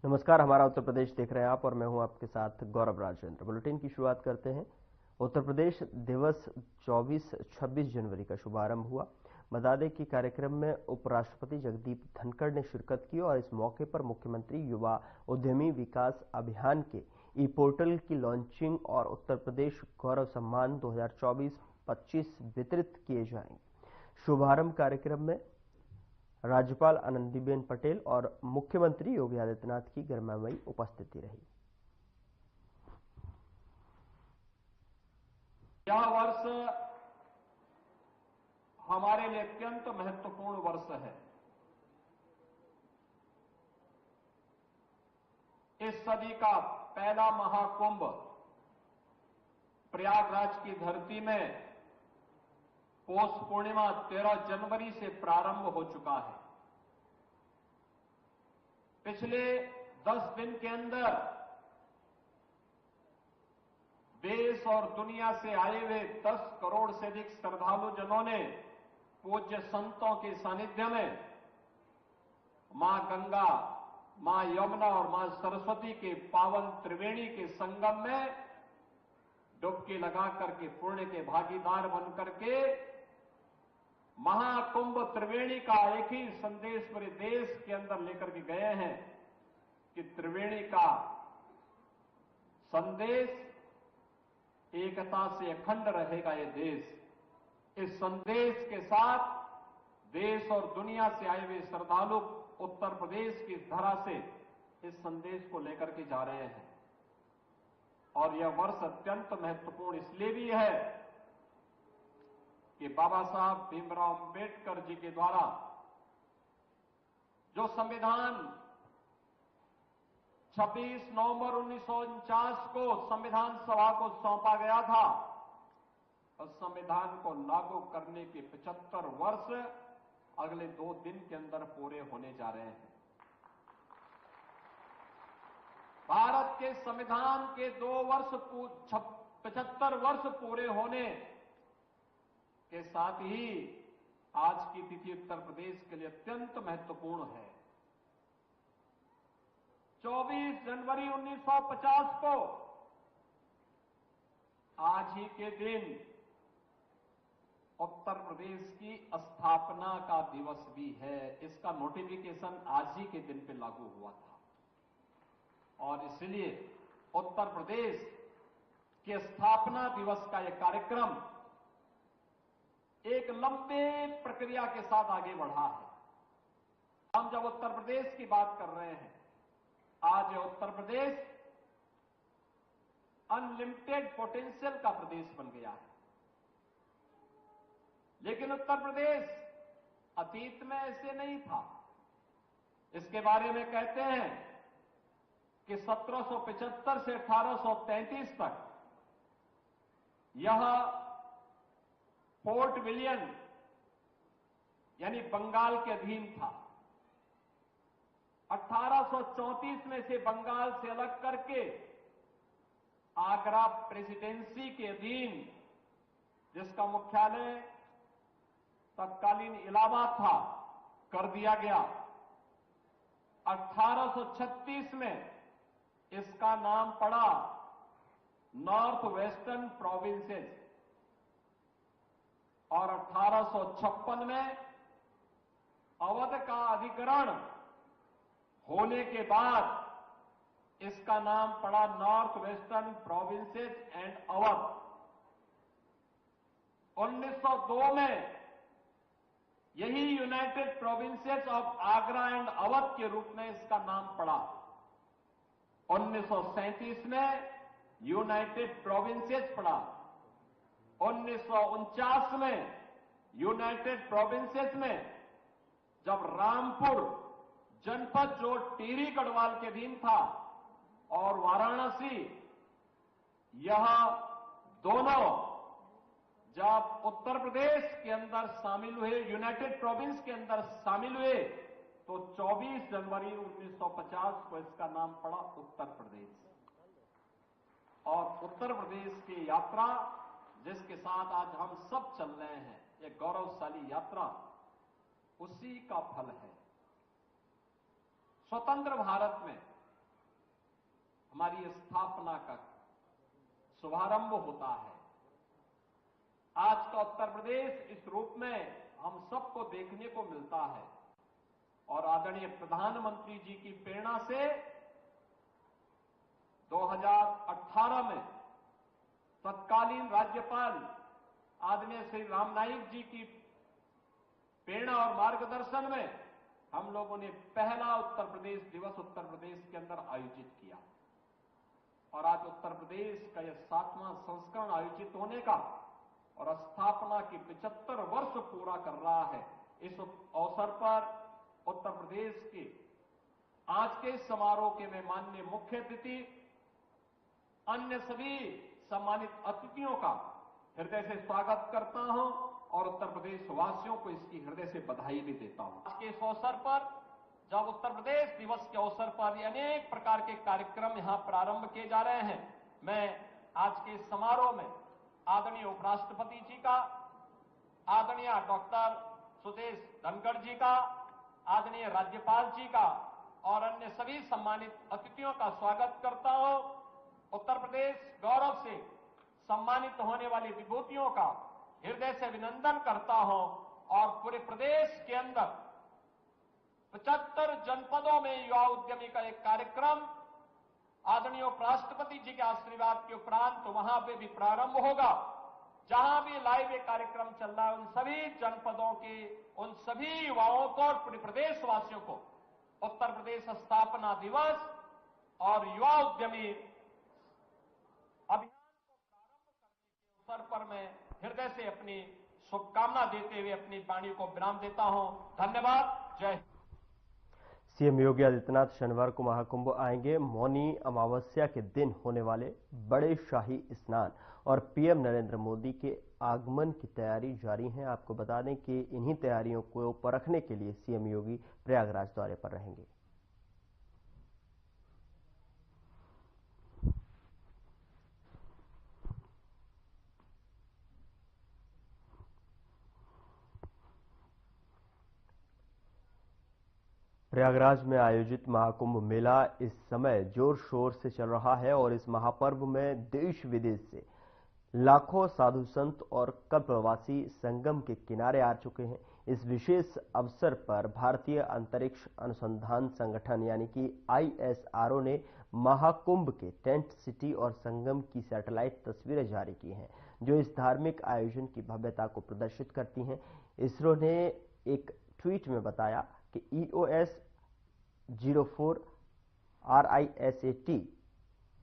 नमस्कार, हमारा उत्तर प्रदेश देख रहे हैं आप और मैं हूं आपके साथ गौरव राजेंद्र। बुलेटिन की शुरुआत करते हैं। उत्तर प्रदेश दिवस 24-26 जनवरी का शुभारंभ हुआ। बता दें कि कार्यक्रम में उपराष्ट्रपति जगदीप धनखड़ ने शिरकत की और इस मौके पर मुख्यमंत्री युवा उद्यमी विकास अभियान के ई पोर्टल की लॉन्चिंग और उत्तर प्रदेश गौरव सम्मान 2024-25 वितरित किए जाएंगे। शुभारंभ कार्यक्रम में राज्यपाल आनंदीबेन पटेल और मुख्यमंत्री योगी आदित्यनाथ की गरिमामयी उपस्थिति रही। यह वर्ष हमारे लिए अत्यंत महत्वपूर्ण वर्ष है। इस सदी का पहला महाकुंभ प्रयागराज की धरती में पौष पूर्णिमा 13 जनवरी से प्रारंभ हो चुका है। पिछले 10 दिन के अंदर देश और दुनिया से आए हुए 10 करोड़ से अधिक श्रद्धालु जनों ने पूज्य संतों के सानिध्य में मां गंगा, मां यमुना और मां सरस्वती के पावन त्रिवेणी के संगम में डुबकी लगा करके पुण्य के भागीदार बनकर के महाकुंभ त्रिवेणी का एक ही संदेश पूरे देश के अंदर लेकर के गए हैं कि त्रिवेणी का संदेश एकता से अखंड रहेगा ये देश। इस संदेश के साथ देश और दुनिया से आए हुए श्रद्धालु उत्तर प्रदेश की धरा से इस संदेश को लेकर के जा रहे हैं। और यह वर्ष अत्यंत महत्वपूर्ण इसलिए भी है कि बाबा साहब भीमराव अंबेडकर जी के द्वारा जो संविधान 26 नवंबर 1949 को संविधान सभा को सौंपा गया था, उस संविधान को लागू करने के 75 वर्ष अगले 2 दिन के अंदर पूरे होने जा रहे हैं। भारत के संविधान के 75 वर्ष पूरे होने के साथ ही आज की तिथि उत्तर प्रदेश के लिए अत्यंत महत्वपूर्ण है। 24 जनवरी 1950 को आज ही के दिन उत्तर प्रदेश की स्थापना का दिवस भी है। इसका नोटिफिकेशन आज ही के दिन पे लागू हुआ था और इसलिए उत्तर प्रदेश के स्थापना दिवस का यह कार्यक्रम एक लंबे प्रक्रिया के साथ आगे बढ़ा है। हम जब उत्तर प्रदेश की बात कर रहे हैं, आज उत्तर प्रदेश अनलिमिटेड पोटेंशियल का प्रदेश बन गया है। लेकिन उत्तर प्रदेश अतीत में ऐसे नहीं था। इसके बारे में कहते हैं कि 1775 से 1833 तक यह फोर्ट विलियम यानी बंगाल के अधीन था। 1834 में से बंगाल से अलग करके आगरा प्रेसिडेंसी के अधीन, जिसका मुख्यालय तत्कालीन इलाहाबाद था, कर दिया गया। 1836 में इसका नाम पड़ा नॉर्थ वेस्टर्न प्रोविंसेस और 1856 में अवध का अधिग्रहण होने के बाद इसका नाम पड़ा north western provinces and Awadh. 1902 में यही United provinces of Agra and Awadh के रूप में इसका नाम पड़ा। 1937 में यूनाइटेड प्रोविंसेस पड़ा। 1949 में यूनाइटेड प्रोविंसेस में जब रामपुर जनपद जो टिहरी गढ़वाल के अधीन था और वाराणसी, यह दोनों जब उत्तर प्रदेश के अंदर शामिल हुए, यूनाइटेड प्रोविंस के अंदर शामिल हुए, तो 24 जनवरी 1950 को इसका नाम पड़ा उत्तर प्रदेश। और उत्तर प्रदेश की यात्रा जिसके साथ आज हम सब चल रहे हैं, ये गौरवशाली यात्रा उसी का फल है। स्वतंत्र भारत में हमारी स्थापना का शुभारंभ होता है। आज का उत्तर प्रदेश इस रूप में हम सबको देखने को मिलता है और आदरणीय प्रधानमंत्री जी की प्रेरणा से 2018 में तत्कालीन राज्यपाल आदरणीय श्री राम नाईक जी की प्रेरणा और मार्गदर्शन में हम लोगों ने पहला उत्तर प्रदेश दिवस उत्तर प्रदेश के अंदर आयोजित किया और आज उत्तर प्रदेश का यह 7वां संस्करण आयोजित होने का और स्थापना के 75 वर्ष पूरा कर रहा है। इस अवसर पर उत्तर प्रदेश के आज के समारोह के मैं माननीय मुख्य अतिथि अन्य सभी सम्मानित अतिथियों का हृदय से स्वागत करता हूं और उत्तर प्रदेश वासियों को इसकी हृदय से बधाई भी देता हूं। आज के इस अवसर पर जब उत्तर प्रदेश दिवस के अवसर पर अनेक प्रकार के कार्यक्रम यहां प्रारंभ किए जा रहे हैं, मैं आज के इस समारोह में आदरणीय उपराष्ट्रपति जी का, आदरणीय डॉक्टर सुदेश धनखड़ जी का, आदरणीय राज्यपाल जी का और अन्य सभी सम्मानित अतिथियों का स्वागत करता हूं। उत्तर प्रदेश गौरव से सम्मानित होने वाली विभूतियों का हृदय से अभिनंदन करता हूं और पूरे प्रदेश के अंदर 75 जनपदों में युवा उद्यमी का एक कार्यक्रम आदरणीय उपराष्ट्रपति जी के आशीर्वाद के उपरांत वहां पे भी प्रारंभ होगा। जहां भी लाइव ये कार्यक्रम चल रहा है उन सभी जनपदों के उन सभी युवाओं को और पूरे प्रदेशवासियों को उत्तर प्रदेश स्थापना दिवस और युवा उद्यमी अभियान को प्रारंभ करने के अवसर पर मैं हृदय से अपनी शुभकामना देते हुए अपनी वाणी को विराम देता हूं। धन्यवाद। जय। सीएम योगी आदित्यनाथ शनिवार को महाकुंभ आएंगे। मौनी अमावस्या के दिन होने वाले बड़े शाही स्नान और पीएम नरेंद्र मोदी के आगमन की तैयारी जारी है। आपको बता दें कि इन्हीं तैयारियों को परखने के लिए सीएम योगी प्रयागराज दौरे पर रहेंगे। प्रयागराज में आयोजित महाकुंभ मेला इस समय जोर शोर से चल रहा है और इस महापर्व में देश विदेश से लाखों साधु संत और कल्पवासी संगम के किनारे आ चुके हैं। इस विशेष अवसर पर भारतीय अंतरिक्ष अनुसंधान संगठन यानी कि ISRO ने महाकुंभ के टेंट सिटी और संगम की सैटेलाइट तस्वीरें जारी की हैं, जो इस धार्मिक आयोजन की भव्यता को प्रदर्शित करती हैं। इसरो ने एक ट्वीट में बताया कि EOS 04 RISAT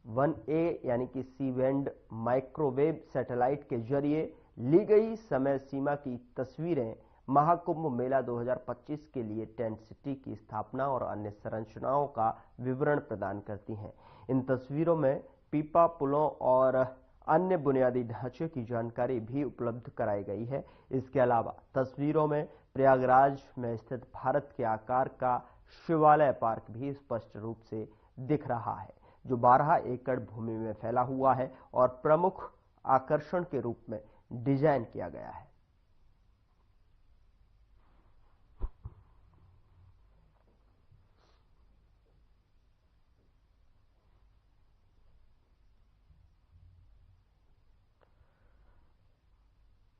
1A यानी कि सी बैंड माइक्रोवेव सैटेलाइट के जरिए ली गई समय सीमा की तस्वीरें महाकुंभ मेला 2025 के लिए टेंट सिटी की स्थापना और अन्य संरचनाओं का विवरण प्रदान करती हैं। इन तस्वीरों में पीपा पुलों और अन्य बुनियादी ढांचे की जानकारी भी उपलब्ध कराई गई है। इसके अलावा तस्वीरों में प्रयागराज में स्थित भारत के आकार का शिवालय पार्क भी स्पष्ट रूप से दिख रहा है, जो 12 एकड़ भूमि में फैला हुआ है और प्रमुख आकर्षण के रूप में डिजाइन किया गया है।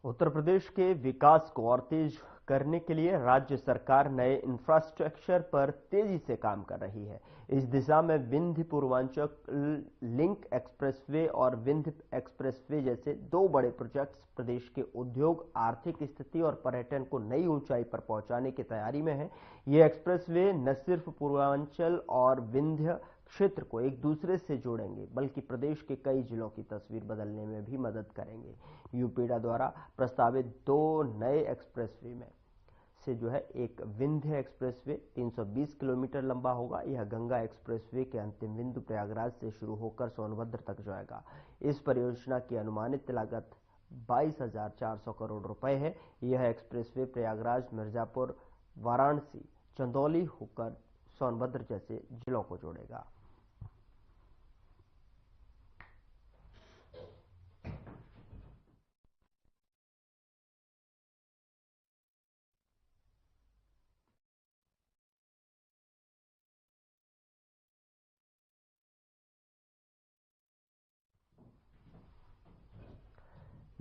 उत्तर प्रदेश के विकास को और तेज करने के लिए राज्य सरकार नए इंफ्रास्ट्रक्चर पर तेजी से काम कर रही है। इस दिशा में विंध्य पूर्वांचल लिंक एक्सप्रेसवे और विंध्य एक्सप्रेसवे जैसे 2 बड़े प्रोजेक्ट्स प्रदेश के उद्योग, आर्थिक स्थिति और पर्यटन को नई ऊंचाई पर पहुंचाने की तैयारी में है। ये एक्सप्रेसवे न सिर्फ पूर्वांचल और विंध्य क्षेत्र को एक दूसरे से जोड़ेंगे, बल्कि प्रदेश के कई जिलों की तस्वीर बदलने में भी मदद करेंगे। यूपीडा द्वारा प्रस्तावित 2 नए एक्सप्रेसवे में से एक विंध्य एक्सप्रेसवे 320 किलोमीटर लंबा होगा। यह गंगा एक्सप्रेसवे के अंतिम बिंदु प्रयागराज से शुरू होकर सोनभद्र तक जाएगा। इस परियोजना की अनुमानित लागत 22,400 करोड़ रुपए है। यह एक्सप्रेसवे प्रयागराज, मिर्जापुर, वाराणसी, चंदौली होकर सोनभद्र जैसे जिलों को जोड़ेगा।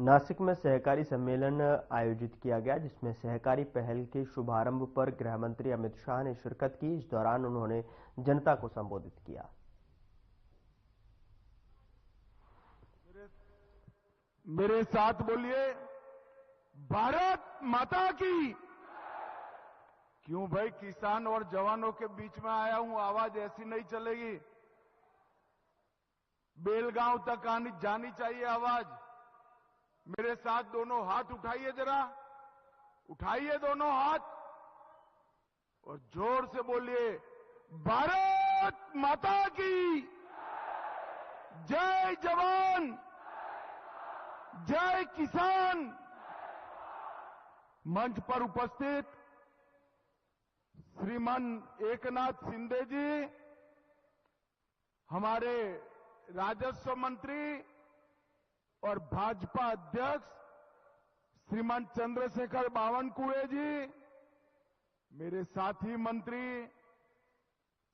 नासिक में सहकारी सम्मेलन आयोजित किया गया, जिसमें सहकारी पहल के शुभारंभ पर गृह मंत्री अमित शाह ने शिरकत की। इस दौरान उन्होंने जनता को संबोधित किया। मेरे साथ बोलिए, भारत माता की। क्यों भाई, किसान और जवानों के बीच में आया हूं, आवाज ऐसी नहीं चलेगी। बेलगांव तक जानी चाहिए आवाज। मेरे साथ दोनों हाथ उठाइए, जरा उठाइए दोनों हाथ और जोर से बोलिए, भारत माता की जय जवान, जय किसान। मंच पर उपस्थित श्रीमान एकनाथ शिंदे जी, हमारे राजस्व मंत्री और भाजपा अध्यक्ष श्रीमान चंद्रशेखर बावनकुळे जी, मेरे साथी मंत्री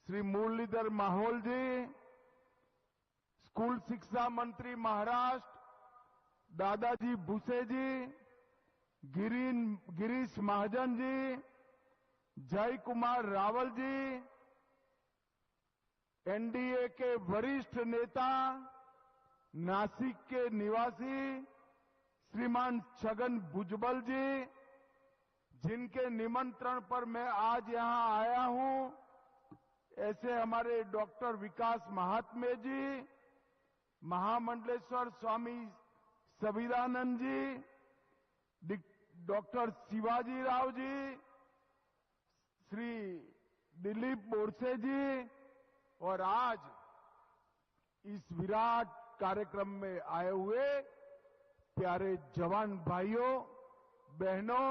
श्री मुरलीधर माहौल जी, स्कूल शिक्षा मंत्री महाराष्ट्र दादाजी भूसे जी, गिरीश महाजन जी, जय कुमार रावल जी, एनडीए के वरिष्ठ नेता नासिक के निवासी श्रीमान छगन भुजबल जी, जिनके निमंत्रण पर मैं आज यहां आया हूं, ऐसे हमारे डॉक्टर विकास महात्मे जी, महामंडलेश्वर स्वामी सविदानंद जी, डॉक्टर शिवाजी राव जी, श्री दिलीप बोरसे जी, और आज इस विराट कार्यक्रम में आए हुए प्यारे जवान भाइयों बहनों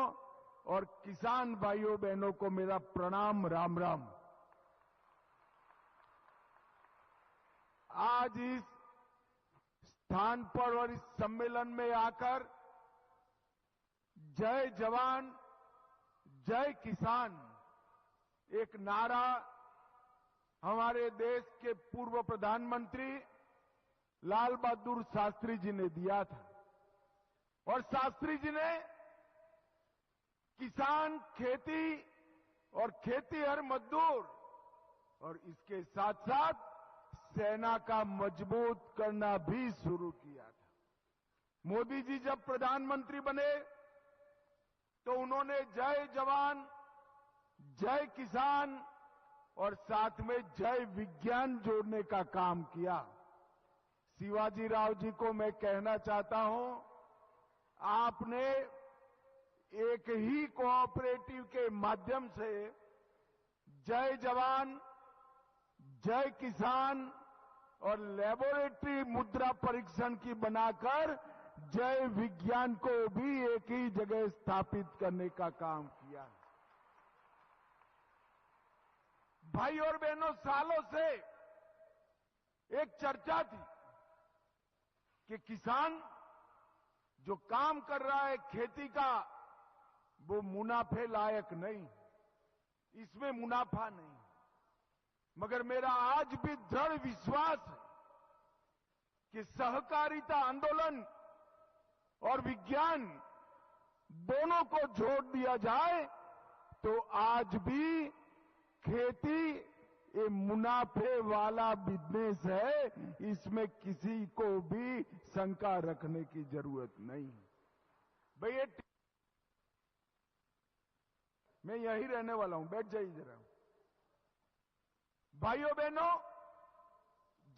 और किसान भाइयों बहनों को मेरा प्रणाम, राम राम। आज इस स्थान पर और इस सम्मेलन में आकर जय जवान जय किसान एक नारा हमारे देश के पूर्व प्रधानमंत्री लाल बहादुर शास्त्री जी ने दिया था। और शास्त्री जी ने किसान, खेती और खेतीहर मजदूर और इसके साथ साथ सेना का मजबूत करना भी शुरू किया था। मोदी जी जब प्रधानमंत्री बने तो उन्होंने जय जवान जय किसान और साथ में जय विज्ञान जोड़ने का काम किया। शिवाजी राव जी को मैं कहना चाहता हूं, आपने एक ही कोऑपरेटिव के माध्यम से जय जवान जय किसान और लेबोरेटरी मुद्रा परीक्षण की बनाकर जय विज्ञान को भी एक ही जगह स्थापित करने का काम किया। भाई और बहनों, सालों से एक चर्चा थी कि किसान जो काम कर रहा है खेती का, वो मुनाफे लायक नहीं, इसमें मुनाफा नहीं। मगर मेरा आज भी दृढ़ विश्वास है कि सहकारिता आंदोलन और विज्ञान दोनों को जोड़ दिया जाए तो आज भी खेती ये मुनाफे वाला बिजनेस है, इसमें किसी को भी शंका रखने की जरूरत नहीं। भैया मैं यही रहने वाला हूं, बैठ जाइए जरा। भाइयों बहनों,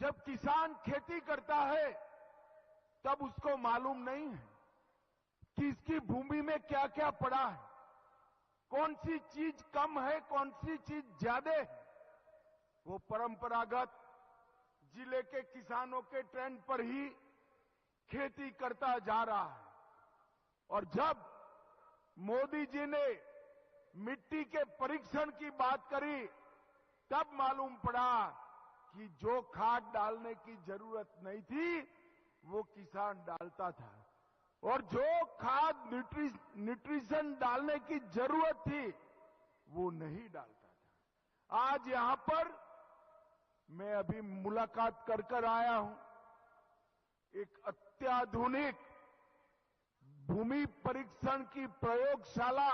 जब किसान खेती करता है तब उसको मालूम नहीं है कि इसकी भूमि में क्या क्या पड़ा है, कौन सी चीज कम है, कौन सी चीज ज्यादा है। वो परंपरागत जिले के किसानों के ट्रेंड पर ही खेती करता जा रहा है। और जब मोदी जी ने मिट्टी के परीक्षण की बात करी तब मालूम पड़ा कि जो खाद डालने की जरूरत नहीं थी वो किसान डालता था, और जो खाद न्यूट्रिशन डालने की जरूरत थी वो नहीं डालता था। आज यहां पर मैं अभी मुलाकात कर आया हूं एक अत्याधुनिक भूमि परीक्षण की प्रयोगशाला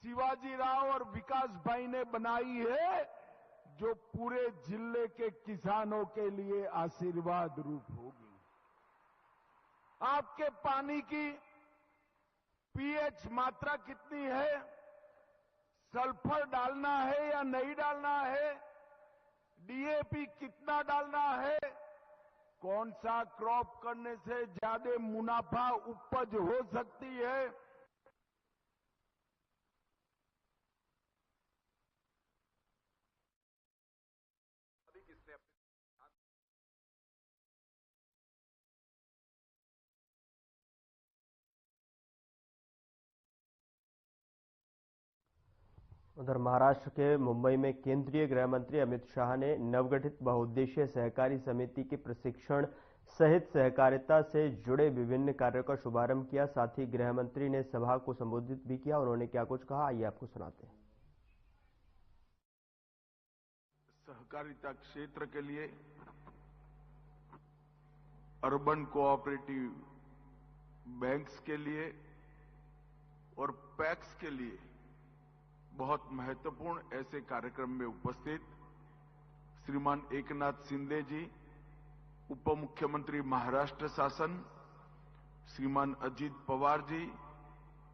शिवाजी राव और विकास भाई ने बनाई है, जो पूरे जिले के किसानों के लिए आशीर्वाद रूप होगी। आपके पानी की पीएच मात्रा कितनी है, सल्फर डालना है या नहीं डालना है, डीएपी कितना डालना है, कौन सा क्रॉप करने से ज्यादा मुनाफा उपज हो सकती है, उधर महाराष्ट्र के मुंबई में केंद्रीय गृह मंत्री अमित शाह ने नवगठित बहुउद्देशीय सहकारी समिति के प्रशिक्षण सहित सहकारिता से जुड़े विभिन्न कार्यों का शुभारंभ किया। साथ ही गृह मंत्री ने सभा को संबोधित भी किया। उन्होंने क्या कुछ कहा, आइए आपको सुनाते हैं। सहकारिता क्षेत्र के लिए अर्बन कोऑपरेटिव बैंक्स के लिए और पैक्स के लिए बहुत महत्वपूर्ण ऐसे कार्यक्रम में उपस्थित श्रीमान एकनाथ शिंदे जी, उप मुख्यमंत्री महाराष्ट्र शासन, श्रीमान अजित पवार जी,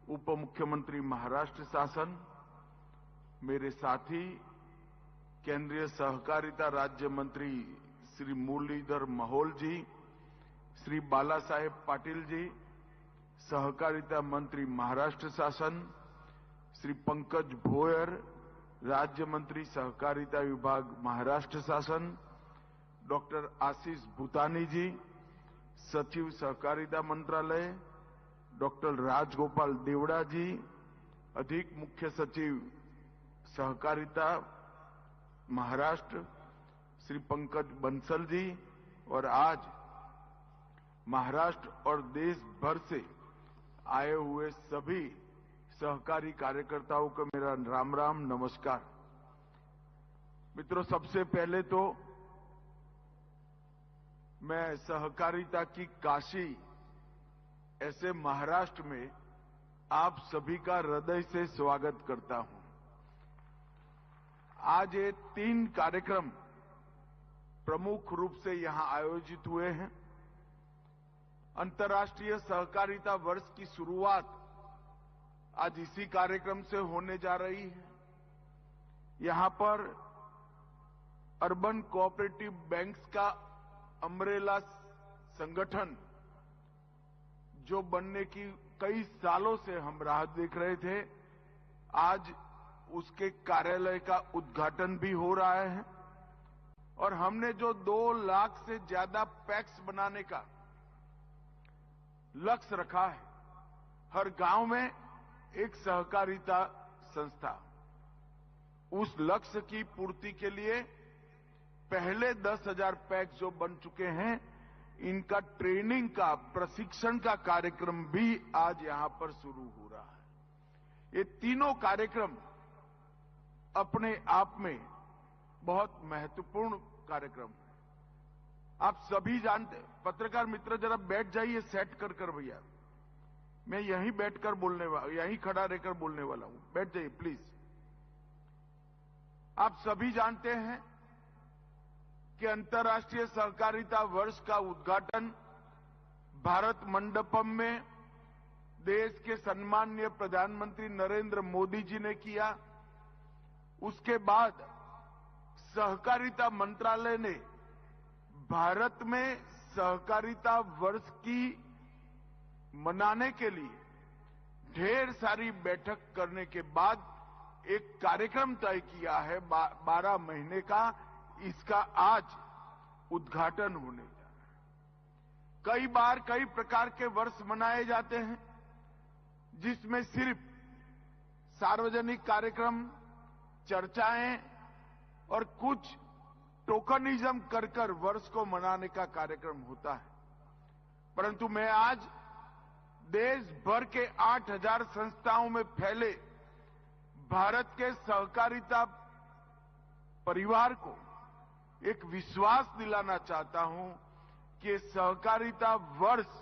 उप मुख्यमंत्री महाराष्ट्र शासन, मेरे साथी केंद्रीय सहकारिता राज्य मंत्री श्री मुरलीधर मोहोल जी, श्री बाला साहेब पाटिल जी, सहकारिता मंत्री महाराष्ट्र शासन, श्री पंकज भोयर, राज्य मंत्री सहकारिता विभाग महाराष्ट्र शासन, डॉक्टर आशीष भूतानी जी, सचिव सहकारिता मंत्रालय, डॉक्टर राजगोपाल देवड़ा जी, अधिक मुख्य सचिव सहकारिता महाराष्ट्र श्री पंकज बंसल जी, और आज महाराष्ट्र और देश भर से आए हुए सभी सहकारी कार्यकर्ताओं को मेरा राम राम नमस्कार। मित्रों, सबसे पहले तो मैं सहकारिता की काशी ऐसे महाराष्ट्र में आप सभी का हृदय से स्वागत करता हूं। आज ये 3 कार्यक्रम प्रमुख रूप से यहां आयोजित हुए हैं। अंतर्राष्ट्रीय सहकारिता वर्ष की शुरुआत आज इसी कार्यक्रम से होने जा रही है। यहां पर अर्बन कोऑपरेटिव बैंक्स का अम्ब्रेला संगठन जो बनने की कई सालों से हम राह देख रहे थे, आज उसके कार्यालय का उद्घाटन भी हो रहा है। और हमने जो 2 लाख से ज्यादा पैक्स बनाने का लक्ष्य रखा है, हर गांव में एक सहकारिता संस्था, उस लक्ष्य की पूर्ति के लिए पहले 10,000 पैक्स जो बन चुके हैं, इनका ट्रेनिंग का, प्रशिक्षण का कार्यक्रम भी आज यहां पर शुरू हो रहा है। ये तीनों कार्यक्रम अपने आप में बहुत महत्वपूर्ण कार्यक्रम है। आप सभी जानते, पत्रकार मित्र जरा बैठ जाइए सेट कर भैया, मैं यहीं बैठकर बोलने वाला, यहीं खड़ा रहकर बोलने वाला हूं, बैठ जाइए प्लीज। आप सभी जानते हैं कि अंतर्राष्ट्रीय सहकारिता वर्ष का उद्घाटन भारत मंडपम में देश के सम्माननीय प्रधानमंत्री नरेंद्र मोदी जी ने किया। उसके बाद सहकारिता मंत्रालय ने भारत में सहकारिता वर्ष की मनाने के लिए ढेर सारी बैठक करने के बाद एक कार्यक्रम तय किया है 12 महीने का। इसका आज उद्घाटन होने जा रहा है। कई बार कई प्रकार के वर्ष मनाए जाते हैं, जिसमें सिर्फ सार्वजनिक कार्यक्रम, चर्चाएं और कुछ टोकनिज्म कर वर्ष को मनाने का कार्यक्रम होता है। परंतु मैं आज देश भर के 8,000 संस्थाओं में फैले भारत के सहकारिता परिवार को एक विश्वास दिलाना चाहता हूं कि सहकारिता वर्ष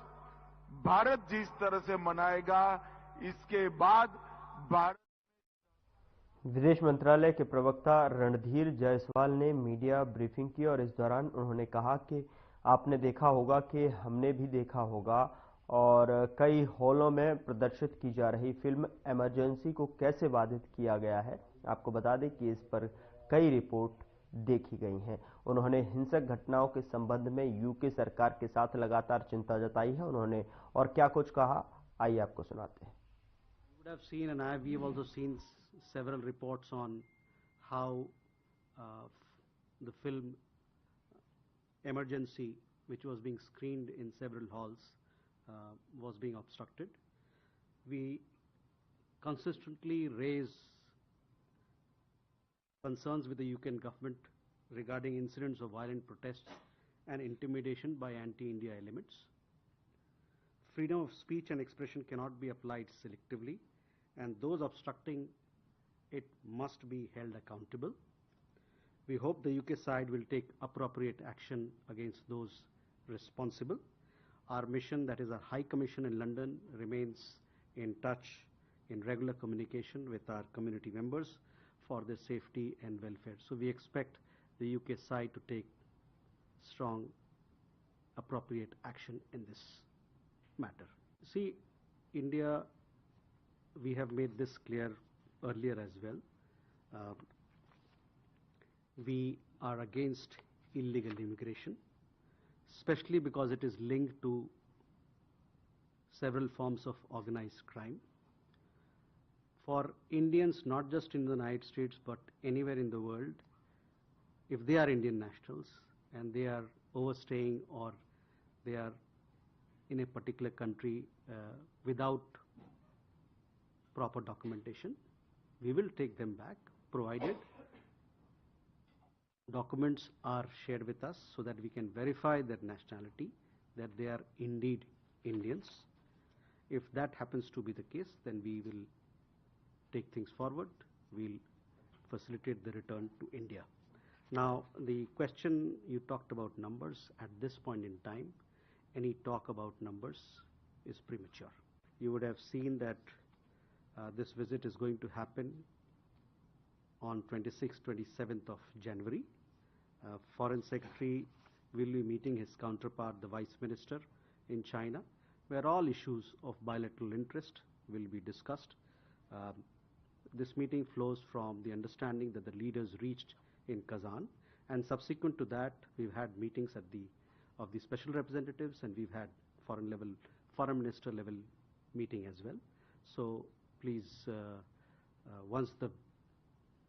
भारत जिस तरह से मनाएगा, इसके बाद भारत। विदेश मंत्रालय के प्रवक्ता रणधीर जायसवाल ने मीडिया ब्रीफिंग की और इस दौरान उन्होंने कहा कि आपने देखा होगा कि हमने भी देखा होगा और कई हॉलों में प्रदर्शित की जा रही फिल्म इमरजेंसी को कैसे बाधित किया गया है। आपको बता दें कि इस पर कई रिपोर्ट देखी गई हैं। उन्होंने हिंसक घटनाओं के संबंध में यूके सरकार के साथ लगातार चिंता जताई है। उन्होंने और क्या कुछ कहा, आइए आपको सुनाते हैं। You would have seen, and we've also seen several reports on how the film Emergency, which was being screened in several halls, was being obstructed. We consistently raise concerns with the UK government regarding incidents of violent protests and intimidation by anti-India elements. Freedom of speech and expression cannot be applied selectively, and those obstructing it must be held accountable. We hope the UK side will take appropriate action against those responsible. Our mission, that is our High Commission in London, remains in touch, in regular communication with our community members for their safety and welfare. So we expect the UK side to take strong, appropriate action in this matter. See, India, we have made this clear earlier as well. We are against illegal immigration, especially because it is linked to several forms of organized crime. For Indians, not just in the United States, but anywhere in the world, if they are Indian nationals and they are overstaying or they are in a particular country without proper documentation, we will take them back, provided documents are shared with us so that we can verify their nationality, that they are indeed Indians. If that happens to be the case, then we will take things forward. We'll facilitate the return to India. Now, the question you talked about numbers, at this point in time, any talk about numbers is premature. You would have seen that this visit is going to happen on 26th, 27th of January. Foreign Secretary will be meeting his counterpart, the Vice Minister in China, where all issues of bilateral interest will be discussed. This meeting flows from the understanding that the leaders reached in Kazan, and subsequent to that, we've had meetings of the special representatives, and we've had foreign minister level meeting as well. So please, once the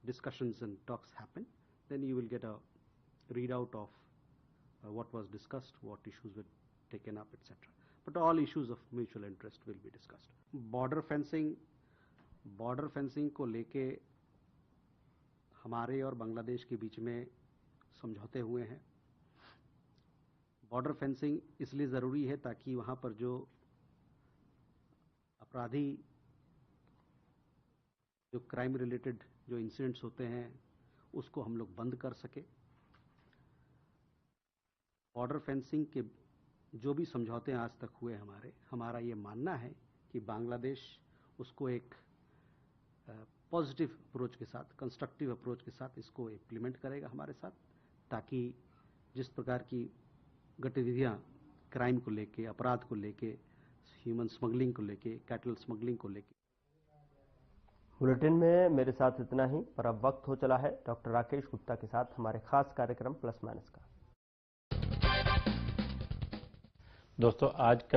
discussions and talks happen, then you will get a readout of what was discussed, what issues were taken up, etc. But all issues of mutual interest will be discussed. Border fencing को लेके हमारे और बांग्लादेश के बीच में समझौते हुए हैं. Border fencing इसलिए ज़रूरी है ताकि वहाँ पर जो अपराधी, जो क्राइम रिलेटेड जो इंसिडेंट्स होते हैं, उसको हम लोग बंद कर सके. बॉर्डर फेंसिंग के जो भी समझौते आज तक हुए हमारा ये मानना है कि बांग्लादेश उसको एक पॉजिटिव अप्रोच के साथ, कंस्ट्रक्टिव अप्रोच के साथ इसको इम्प्लीमेंट करेगा हमारे साथ, ताकि जिस प्रकार की गतिविधियां क्राइम को लेके, अपराध को लेके, ह्यूमन स्मगलिंग को लेके, कैटल स्मगलिंग को लेके. बुलेटिन में मेरे साथ इतना ही, पर अब वक्त हो चला है डॉक्टर राकेश गुप्ता के साथ हमारे खास कार्यक्रम प्लस माइनस का. दोस्तों, आज का